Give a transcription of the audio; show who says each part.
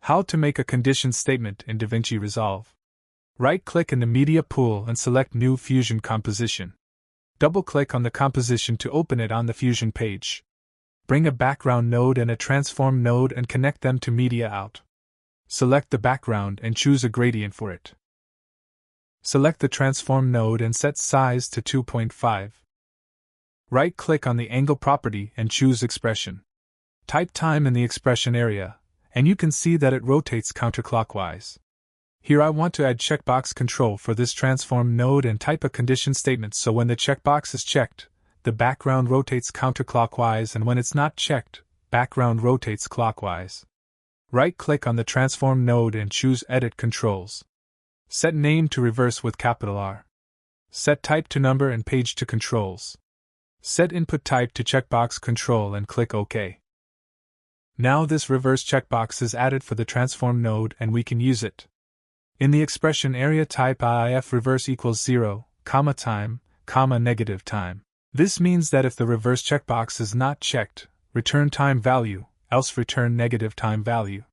Speaker 1: How to make a condition statement in DaVinci Resolve. Right-click in the Media pool and select New Fusion Composition. Double-click on the composition to open it on the Fusion page. Bring a background node and a transform node and connect them to Media Out. Select the background and choose a gradient for it. Select the transform node and set size to 2.5. Right-click on the angle property and choose expression. Type time in the expression area, and you can see that it rotates counterclockwise. Here I want to add checkbox control for this transform node and type a condition statement so when the checkbox is checked, the background rotates counterclockwise, and when it's not checked, background rotates clockwise. Right-click on the transform node and choose Edit Controls. Set name to reverse with capital R. Set type to number and page to controls. Set input type to checkbox control and click OK. Now this reverse checkbox is added for the transform node and we can use it. In the expression area type if reverse equals 0, time, negative time. This means that if the reverse checkbox is not checked, return time value, else return negative time value.